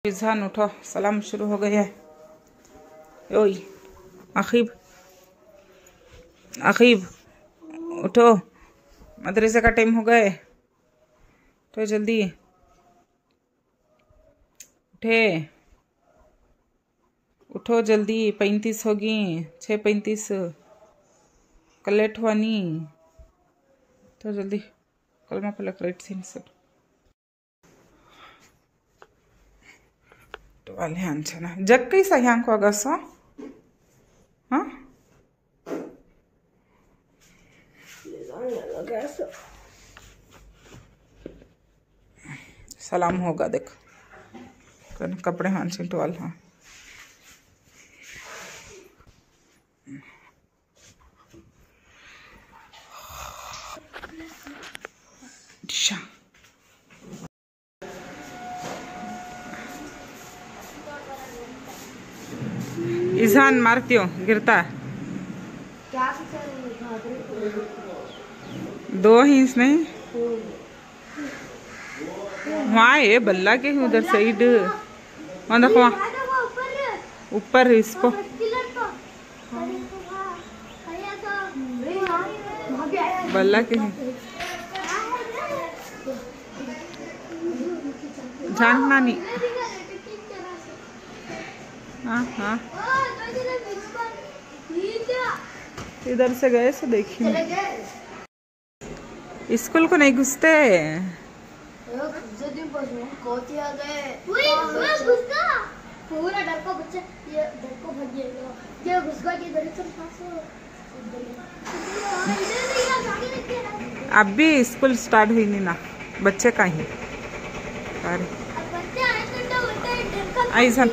इज़हान उठो, सलाम शुरू हो गया है। ओई अखीब, अखीब उठो, मदरसे का टाइम हो गए तो जल्दी उठे, उठो जल्दी। 35 होगी, 6:35 कल लेट हुआ नहीं तो जल्दी कलमा पलक राइट सीन सर वाले अंचना जग कैसा यहाँ को अगस हाँ सलाम होगा देख कपड़े हाँ टवाल हाँ इज़हान मारती हो गिरता दो ही नहीं वहाँ है बल्ला के उधर साइड वहाँ देखो वहाँ ऊपर इसको बल्ला के झांकना नहीं हाँ हाँ इधर से गए सो देखिए स्कूल को नहीं घुसते पूरा डर को बच्चा ये डर को भाग गया ये घुस गया कि इधर चल पास अब भी स्कूल स्टार्ट हुई नहीं ना बच्चे का ही ऐसा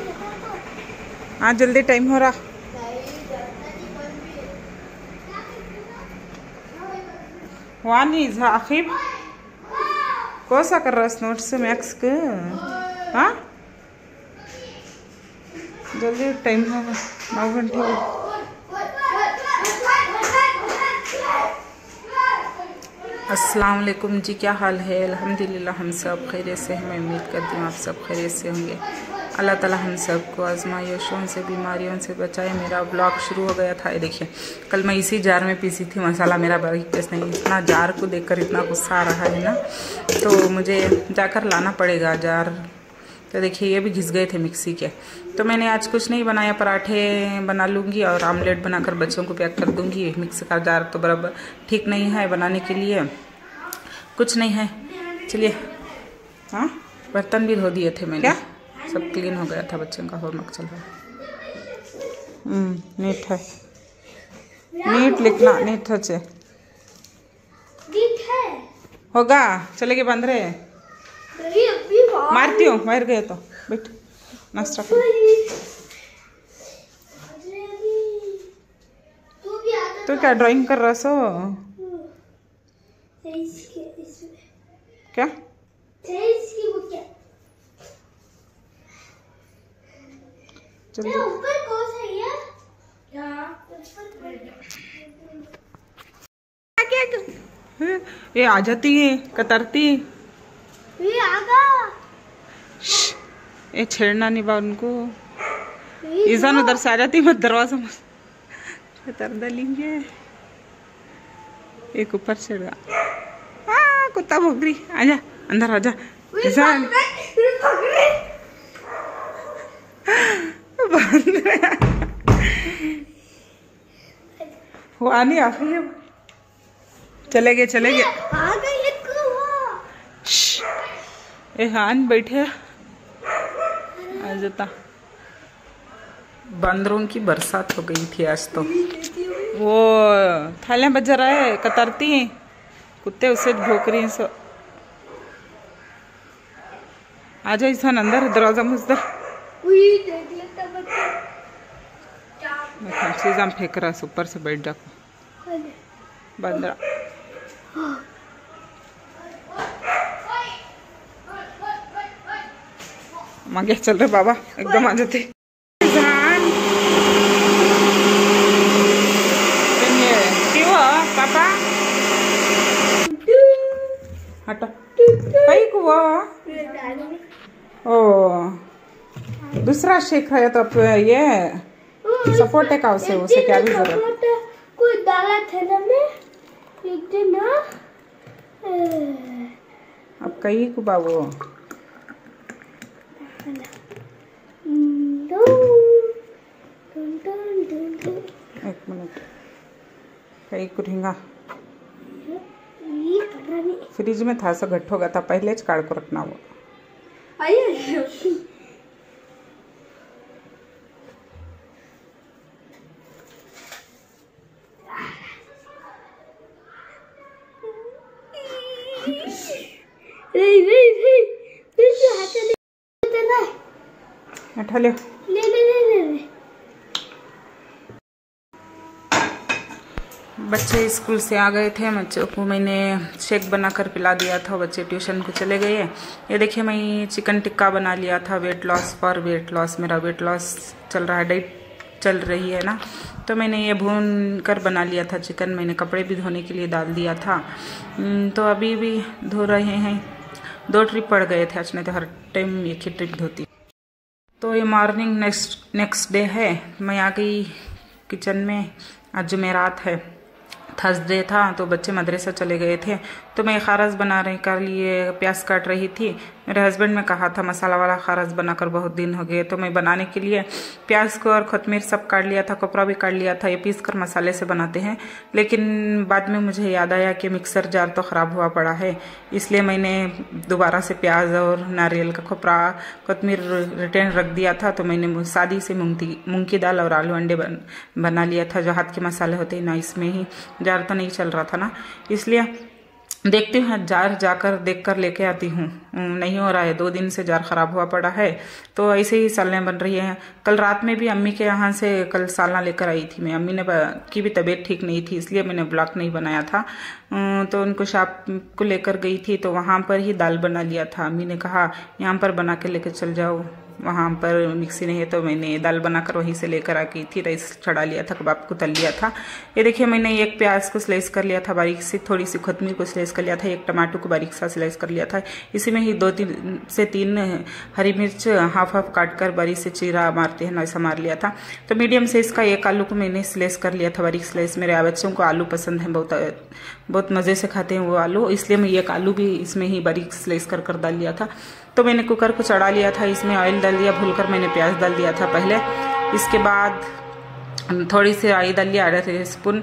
हाँ जल्दी टाइम हो रहा वानी आखिब कौन सा कर रहा है नोट्स मैक्स के हाँ जल्दी टाइम होगा 9 घंटे अस्सलाम वालेकुम जी, क्या हाल है? अल्हम्दुलिल्लाह हम सब खैरियत से हैं। मैं उम्मीद करती हूँ आप सब खैरियत से होंगे। अल्लाह ताला हम सब को आजमाइशों से बीमारियों से बचाए। मेरा ब्लॉग शुरू हो गया था, ये देखिए कल मैं इसी जार में पीसी थी मसाला, मेरा बारीक नहीं। इतना जार को देखकर इतना गुस्सा आ रहा है ना, तो मुझे जाकर लाना पड़ेगा जार। तो देखिए ये भी घिस गए थे मिक्सी के। तो मैंने आज कुछ नहीं बनाया, पराठे बना लूँगी और आमलेट बनाकर बच्चों को पैक कर दूँगी। मिक्स का जार तो बराबर ठीक नहीं है बनाने के लिए, कुछ नहीं है। चलिए हाँ बर्तन भी धो दिए थे मैंने, सब क्लीन हो गया था। बच्चों का होमवर्क चल रहा है। नीट है, नीट लिखना, नीट है होगा। चलेगी बंद रहे मारती हूँ, बाहर गए तो बैठ नाश्ता कर। तो क्या ड्राइंग कर रहा सो क्या? ये आ जाती है कतरती, ये छेड़ना नहीं बा उनको। ईज़ान उधर से आ जाती, मत दरवाजा मत कतर डालेंगे। एक ऊपर चढ़ा, हाँ कुत्ता भौंक रही, आजा अंदर आजा ईज़ान। हुआ नहीं आखिर, चले गए चले गए। ए हान बैठे आ जाता। बंदरों की बरसात हो गई थी आज तो। वो थालियां बज रहा है, कतरती हैं कुत्ते, उसे भौंक रही हैं सो। आ जा इंसान अंदर, दरवाजा मुझदर चीज़ फेंक रहा है, ऊपर से बैठ जाको बंदरा। मांगे चल रहे बाबा, एकदम आ जाते। क्यों पापा हटा भाई को ओ दूसरा शेक है तो ये सपोर्ट है का उसे क्या भी जरूरत कोई डाला था ना मैं एक दिन ना अब कहीं को बाबू एक मिनट कहीं को ढींगा फ्रिज में था सा घट होगा था पहले च काट को रखना वो उठा ले बच्चे स्कूल से आ गए थे। बच्चों को मैंने शेक बनाकर पिला दिया था। बच्चे ट्यूशन को चले गए। ये देखिए मैं चिकन टिक्का बना लिया था weight loss for weight loss. मेरा वेट लॉस चल रहा है, डाइट चल रही है ना, तो मैंने ये भून कर बना लिया था चिकन। मैंने कपड़े भी धोने के लिए डाल दिया था, तो अभी भी धो रहे हैं। 2 ट्रिप पड़ गए थे आज, नहीं तो हर टाइम एक ही ट्रिप धोती। तो ये मॉर्निंग नेक्स्ट डे है। मैं आ गई किचन में। आज जुमेरात है, थर्सडे था, तो बच्चे मदरसा चले गए थे, तो मैं खारस बना रही कर लिए प्याज काट रही थी। मेरे हस्बैंड ने कहा था मसाला वाला खारस बनाकर बहुत दिन हो गए, तो मैं बनाने के लिए प्याज को और कोतमीर सब काट लिया था, कपड़ा भी काट लिया था। ये पीस कर मसाले से बनाते हैं, लेकिन बाद में मुझे याद आया कि मिक्सर जार तो ख़राब हुआ पड़ा है, इसलिए मैंने दोबारा से प्याज और नारियल का कपड़ा कोतमीर रिटर्न रख दिया था। तो मैंने सादी से मूंग की दाल और आलू अंडे बना लिया था। जो हाथ के मसाले होते हैं ना, इसमें ही जार तो नहीं चल रहा था ना, इसलिए देखती हूँ जार जाकर देख कर लेके आती हूँ। नहीं हो रहा है, 2 दिन से जार खराब हुआ पड़ा है, तो ऐसे ही सालने बन रही हैं। कल रात में भी अम्मी के यहाँ से कल सालना लेकर आई थी मैं। अम्मी ने की भी तबीयत ठीक नहीं थी, इसलिए मैंने ब्लॉग नहीं बनाया था। तो उनको शॉप को लेकर गई थी, तो वहाँ पर ही दाल बना लिया था। अम्मी ने कहा यहाँ पर बना के लेकर चल जाओ, वहाँ पर मिक्सी नहीं है, तो मैंने दाल बनाकर वहीं से लेकर आ गई थी। राइस चढ़ा लिया था, कबाब को तल लिया था। ये देखिए मैंने एक प्याज को स्लाइस कर लिया था बारीक से, थोड़ी सी कोतमीर को स्लाइस कर लिया था, एक टमाटर को बारीक सा स्लाइस कर लिया था। इसी में ही 2 से 3 हरी मिर्च हाफ काट कर बारीक से चीरा मारते हैं ना, ऐसा मार लिया था। तो मीडियम साइज का एक आलू को मैंने स्लाइस कर लिया था बारीक स्लाइस। मेरे बच्चों को आलू पसंद है, बहुत मज़े से खाते हैं वो आलू, इसलिए मैं एक आलू भी इसमें ही बारीक स्लाइस कर डाल लिया था। तो मैंने कुकर को चढ़ा लिया था, इसमें ऑयल डाल दिया, भूनकर मैंने प्याज डाल दिया था पहले। इसके बाद थोड़ी सी राई डाल लिया, आधा टीस्पून,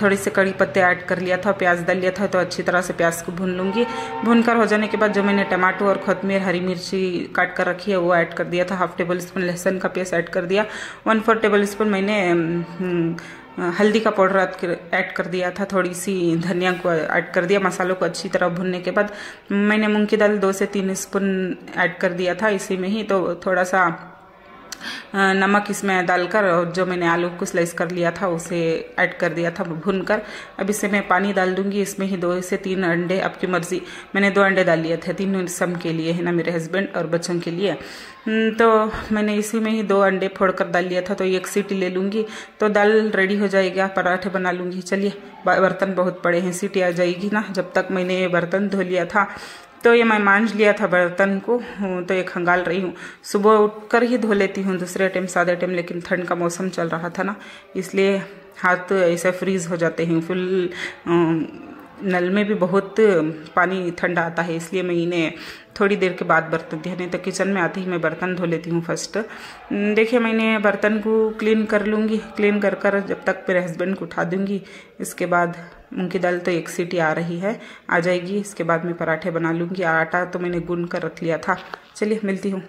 थोड़ी सी कड़ी पत्ते ऐड कर लिया था, प्याज डाल लिया था। तो अच्छी तरह से प्याज को भून लूँगी। भूनकर हो जाने के बाद जो मैंने टमाटर और कोतमीर हरी मिर्ची काट कर रखी है वो ऐड कर दिया था। 1/2 टेबलस्पून लहसुन का पेस्ट ऐड कर दिया। 1/4 टेबलस्पून मैंने हल्दी का पाउडर ऐड कर दिया था। थोड़ी सी धनिया को ऐड कर दिया। मसालों को अच्छी तरह भूनने के बाद मैंने मूंग की दाल 2 से 3 स्पून ऐड कर दिया था इसी में ही। तो थोड़ा सा नमक इसमें डालकर और जो मैंने आलू को स्लाइस कर लिया था उसे ऐड कर दिया था भूनकर। अब इसे मैं पानी डाल दूंगी। इसमें ही 2 से 3 अंडे, आपकी मर्जी। मैंने 2 अंडे डाल लिए थे, 3 सम के लिए है ना, मेरे हस्बैंड और बच्चों के लिए। तो मैंने इसी में ही 2 अंडे फोड़कर डाल लिया था। तो 1 सीटी ले लूँगी तो दाल रेडी हो जाएगा, पराठे बना लूँगी। चलिए, बर्तन बहुत पड़े हैं, सीटी आ जाएगी ना। जब तक मैंने ये बर्तन धो लिया था, तो ये मैं मांझ लिया था बर्तन को, तो ये खंगाल रही हूँ। सुबह उठकर ही धो लेती हूँ दूसरे टाइम, सादे टाइम, लेकिन ठंड का मौसम चल रहा था ना, इसलिए हाथ ऐसे फ्रीज हो जाते हैं। फुल नल में भी बहुत पानी ठंडा आता है, इसलिए मैं इन्हें थोड़ी देर के बाद बर्तन धोने, नहीं तो किचन में आती ही मैं बर्तन धो लेती हूँ फर्स्ट। देखिए मैंने बर्तन को क्लीन कर लूँगी। क्लीन कर कर जब तक मेरे हस्बैंड को उठा दूँगी। इसके बाद मूंग की दाल तो 1 सीटी आ रही है, आ जाएगी। इसके बाद मैं पराठे बना लूँगी। आटा तो मैंने गूंद कर रख लिया था। चलिए मिलती हूँ।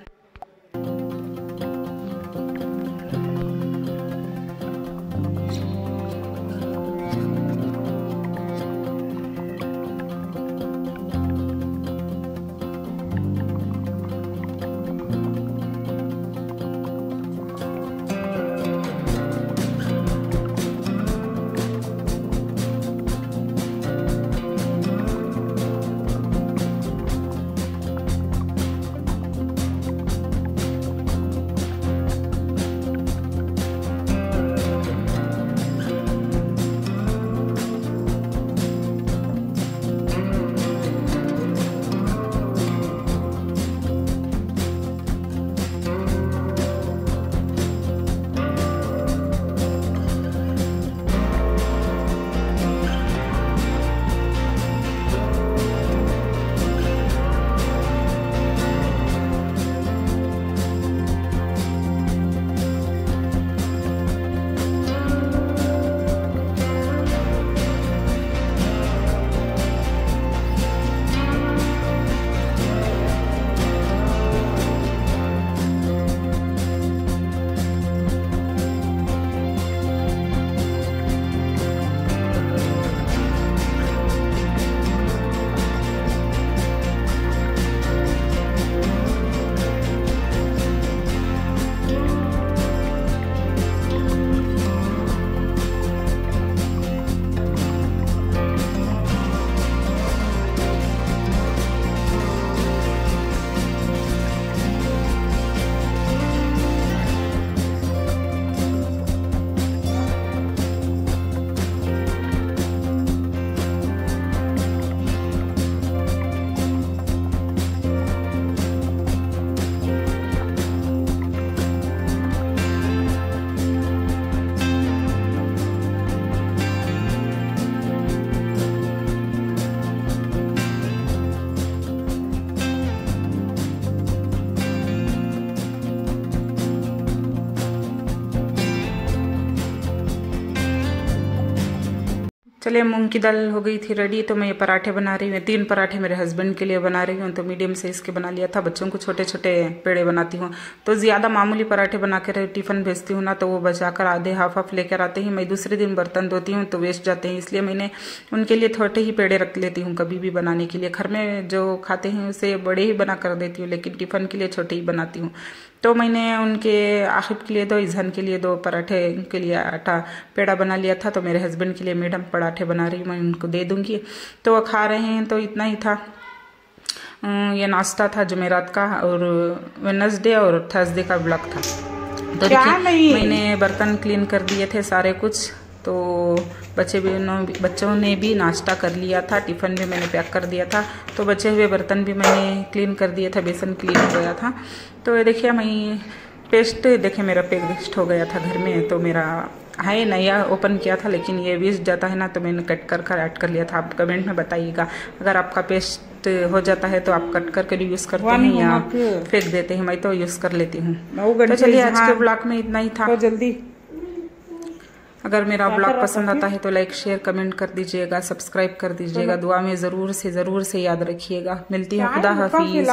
चलिए मूंग की दाल हो गई थी रेडी, तो मैं ये पराठे बना रही हूँ। 3 पराठे मेरे हस्बैंड के लिए बना रही हूँ, तो मीडियम साइज़ के बना लिया था। बच्चों को छोटे छोटे पेड़े बनाती हूँ, तो ज़्यादा मामूली पराठे बना कर टिफ़िन भेजती हूँ ना, तो वो बचाकर आधे हाफ लेकर आते ही मैं दूसरे दिन बर्तन धोती हूँ तो वेस्ट जाते हैं, इसलिए मैंने उनके लिए छोटे ही पेड़े रख लेती हूँ कभी भी बनाने के लिए। घर में जो खाते हैं उसे बड़े ही बना कर देती हूँ, लेकिन टिफ़िन के लिए छोटे ही बनाती हूँ। तो मैंने उनके आखिब के लिए 2, ईजान के लिए 2 पराठे के लिए आटा पेड़ा बना लिया था। तो मेरे हस्बैंड के लिए मीडियम पराठे बना रही हूँ, मैं उनको दे दूंगी, तो वो खा रहे हैं। तो इतना ही था, ये नाश्ता था जुमेरात का, और वेडनेसडे और थर्सडे का ब्लॉग था। तो देखिए मैंने बर्तन क्लीन कर दिए थे सारे कुछ, तो बच्चों ने भी नाश्ता कर लिया था, टिफ़िन भी मैंने पैक कर दिया था, तो बचे हुए बर्तन भी मैंने क्लीन कर दिया था, बेसन क्लीन हो गया था। तो ये देखिए मैं पेस्ट, देखिए मेरा पेस्ट हो गया था घर में, तो मेरा है नया ओपन किया था, लेकिन ये वेस्ट जाता है ना, तो मैंने कट कर ऐड कर लिया था। आप कमेंट में बताइएगा अगर आपका पेस्ट हो जाता है तो आप कट करके यूज़ करते हैं या फेंक देते हैं। मैं तो यूज़ कर लेती हूँ। तो चलिए आज के ब्लॉग में इतना ही था। जल्दी अगर मेरा ब्लॉग पसंद आता है तो लाइक शेयर कमेंट कर दीजिएगा, सब्सक्राइब कर दीजिएगा, दुआ में ज़रूर से याद रखिएगा। मिलती हूँ, खुदा हाफिज़।